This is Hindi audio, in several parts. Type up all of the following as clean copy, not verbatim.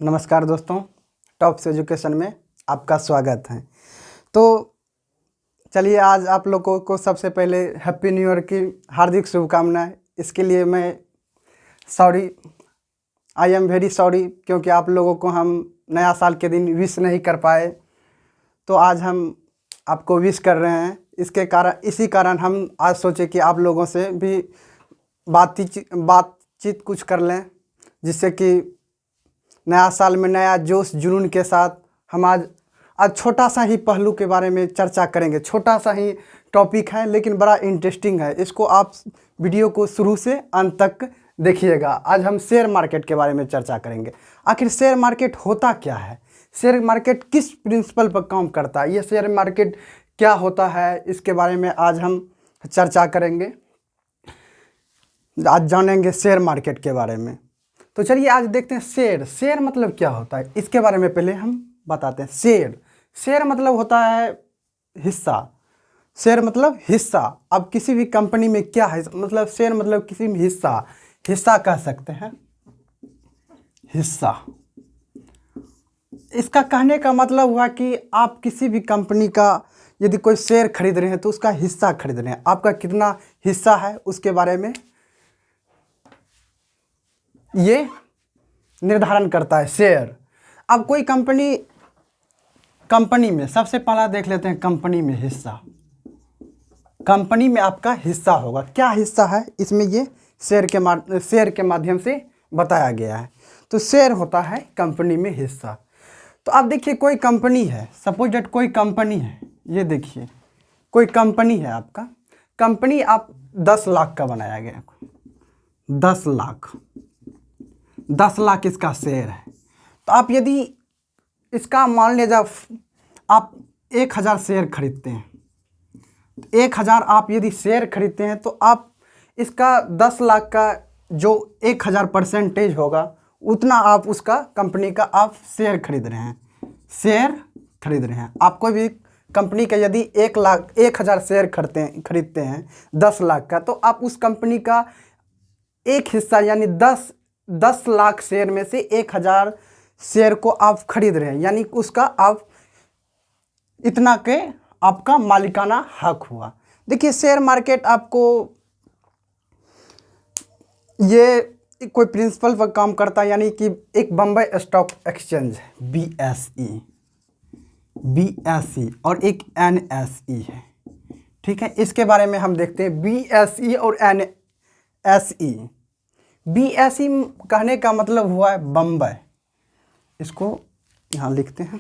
नमस्कार दोस्तों, टॉप्स एजुकेशन में आपका स्वागत है। तो चलिए, आज आप लोगों को सबसे पहले हैप्पी न्यू ईयर की हार्दिक शुभकामनाएं। इसके लिए मैं आई एम वेरी सॉरी, क्योंकि आप लोगों को हम नया साल के दिन विश नहीं कर पाए। तो आज हम आपको विश कर रहे हैं। इसी कारण हम आज सोचे कि आप लोगों से भी बातचीत कुछ कर लें, जिससे कि नया साल में नया जोश जुनून के साथ हम आज छोटा सा ही पहलू के बारे में चर्चा करेंगे। छोटा सा ही टॉपिक है, लेकिन बड़ा इंटरेस्टिंग है। इसको आप वीडियो को शुरू से अंत तक देखिएगा। आज हम शेयर मार्केट के बारे में चर्चा करेंगे। आखिर शेयर मार्केट होता क्या है, शेयर मार्केट किस प्रिंसिपल पर काम करता है, ये शेयर मार्केट क्या होता है, इसके बारे में आज हम चर्चा करेंगे। आज जानेंगे शेयर मार्केट के बारे में। तो चलिए आज देखते हैं शेयर मतलब क्या होता है, इसके बारे में पहले हम बताते हैं। शेयर मतलब होता है हिस्सा। शेयर मतलब हिस्सा। अब किसी भी कंपनी में क्या है, मतलब शेयर मतलब किसी भी हिस्सा कह सकते हैं। हिस्सा, इसका कहने का मतलब हुआ कि आप किसी भी कंपनी का यदि कोई शेयर खरीद रहे हैं तो उसका हिस्सा खरीद रहे हैं। आपका कितना हिस्सा है उसके बारे में ये निर्धारण करता है शेयर। अब कोई कंपनी में सबसे पहला देख लेते हैं। कंपनी में हिस्सा, कंपनी में आपका हिस्सा होगा। क्या हिस्सा है इसमें, ये शेयर के माध्यम से बताया गया है। तो शेयर होता है कंपनी में हिस्सा। तो आप देखिए, कोई कंपनी है, सपोज दैट कोई कंपनी है, ये देखिए कोई कंपनी है। आपका कंपनी आप 10 लाख का बनाया गया, 10 लाख इसका शेयर है। तो आप यदि इसका मान लीजिए आप 1000 शेयर खरीदते हैं, 1000 आप यदि शेयर खरीदते हैं तो आप इसका 10 लाख का जो 1000% होगा, उतना आप उसका कंपनी का आप शेयर खरीद रहे हैं। आप कोई भी कंपनी का यदि 1000 शेयर खरीदते हैं 10 लाख का, तो आप उस कंपनी का एक हिस्सा यानी 10 लाख शेयर में से 1000 शेयर को आप खरीद रहे हैं, यानी उसका आप इतना के आपका मालिकाना हक हुआ। देखिए, शेयर मार्केट आपको ये कोई प्रिंसिपल पर काम करता है, यानी कि एक बम्बई स्टॉक एक्सचेंज है, BSE और एक NSE है। ठीक है, इसके बारे में हम देखते हैं। BSE और NSE। BSE कहने का मतलब हुआ है बम्बई। इसको यहाँ लिखते हैं,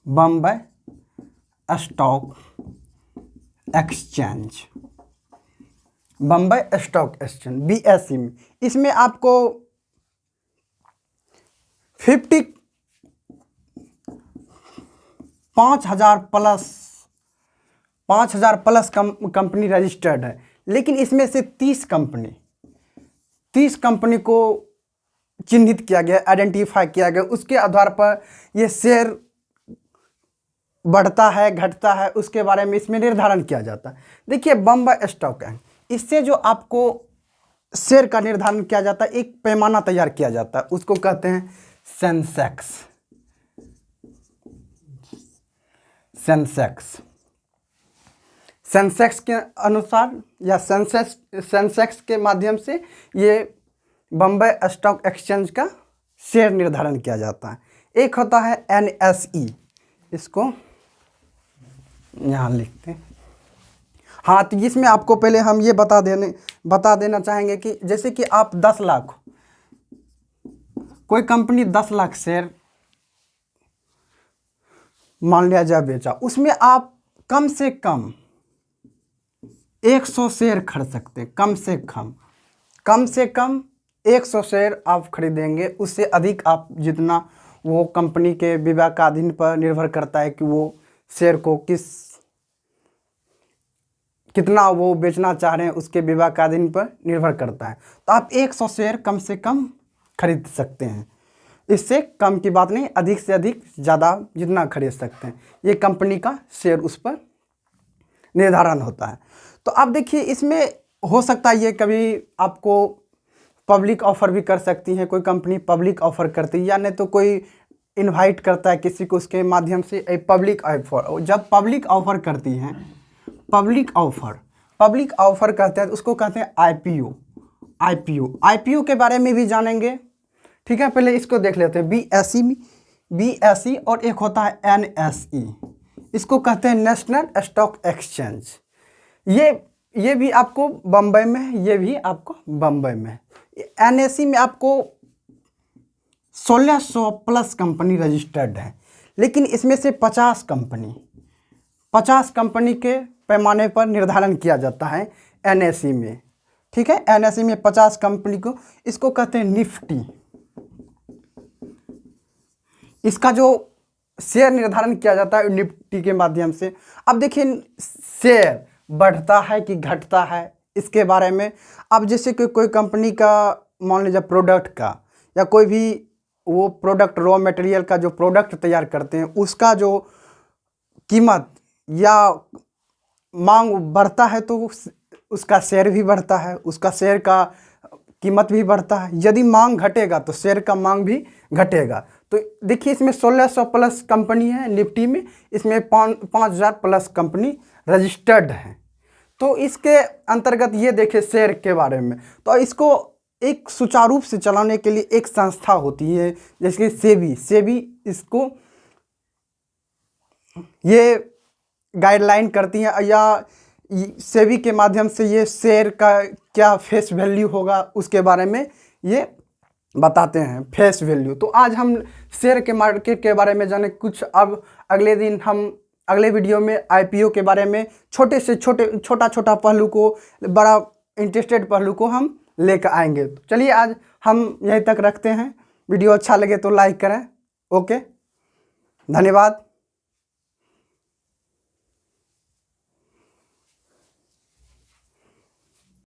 Bombay stock exchange, Bombay stock exchange BSE में। इसमें आपको 5,000 प्लस कंपनी रजिस्टर्ड है, लेकिन इसमें से 30 कंपनी को चिन्हित किया गया, आइडेंटिफाई किया गया। उसके आधार पर यह शेयर बढ़ता है घटता है, उसके बारे में इसमें निर्धारण किया जाता है। देखिए, बम्बई स्टॉक है, इससे जो आपको शेयर का निर्धारण किया जाता है, एक पैमाना तैयार किया जाता है, उसको कहते हैं सेंसेक्स के अनुसार या सेंसेक्स के माध्यम से ये बम्बई स्टॉक एक्सचेंज का शेयर निर्धारण किया जाता है। एक होता है NSE, इसको यहाँ लिखते हैं। हाँ, तो इसमें आपको पहले हम ये बता देना चाहेंगे कि जैसे कि आप 10 लाख, कोई कंपनी 10 लाख शेयर मान लिया जाए बेचा, उसमें आप कम से कम 100 शेयर खरीद सकते हैं। कम से कम 100 शेयर आप खरीदेंगे। उससे अधिक आप जितना, वो कंपनी के विवेकाधीन पर निर्भर करता है कि वो शेयर को कितना वो बेचना चाह रहे हैं, उसके विवेकाधीन पर निर्भर करता है। तो आप 100 शेयर कम से कम खरीद सकते हैं। इससे कम की बात नहीं, अधिक से अधिक ज़्यादा जितना खरीद सकते हैं, ये कंपनी का शेयर उस पर निर्धारण होता है। तो अब देखिए इसमें हो सकता है ये कभी आपको पब्लिक ऑफ़र भी कर सकती हैं, कोई कंपनी पब्लिक ऑफ़र करती है, या नहीं तो कोई इनवाइट करता है किसी को, उसके माध्यम से एक पब्लिक ऑफ़र। जब पब्लिक ऑफ़र करती हैं, पब्लिक ऑफ़र कहते हैं तो उसको कहते हैं आईपीओ के बारे में भी जानेंगे। ठीक है, पहले इसको देख लेते हैं। बीएसई और एक होता है एनएसई, इसको कहते हैं नेशनल स्टॉक एक्सचेंज। ये भी आपको बम्बई में है, ये भी आपको बम्बई में है। एनएसई में आपको 1600 प्लस कंपनी रजिस्टर्ड है, लेकिन इसमें से 50 कंपनी के पैमाने पर निर्धारण किया जाता है एनएसई में। ठीक है, एनएसई में 50 कंपनी को, इसको कहते हैं निफ्टी। इसका जो शेयर निर्धारण किया जाता है निफ्टी के माध्यम से। अब देखिए शेयर बढ़ता है कि घटता है, इसके बारे में। अब जैसे कि कोई कंपनी का मान लीजिए प्रोडक्ट का, या कोई भी वो प्रोडक्ट रॉ मटेरियल का जो प्रोडक्ट तैयार करते हैं, उसका जो कीमत या मांग बढ़ता है तो उसका शेयर भी बढ़ता है, उसका शेयर का कीमत भी बढ़ता है। यदि मांग घटेगा तो शेयर का मांग भी घटेगा। तो देखिए इसमें 1600 प्लस कंपनी है निफ्टी में, इसमें 5000 प्लस कंपनी रजिस्टर्ड है। तो इसके अंतर्गत ये देखें शेयर के बारे में, तो इसको एक सुचारू रूप से चलाने के लिए एक संस्था होती है, जैसे सेबी इसको ये गाइडलाइन करती है, या सेबी के माध्यम से ये शेयर का क्या फेस वैल्यू होगा उसके बारे में ये बताते हैं, फेस वैल्यू। तो आज हम शेयर के मार्केट के बारे में जाने कुछ। अब अगले दिन हम अगले वीडियो में आईपीओ के बारे में छोटा पहलू को, बड़ा इंटरेस्टेड पहलू को हम लेकर आएंगे। तो चलिए आज हम यहीं तक रखते हैं। वीडियो अच्छा लगे तो लाइक करें। ओके, धन्यवाद।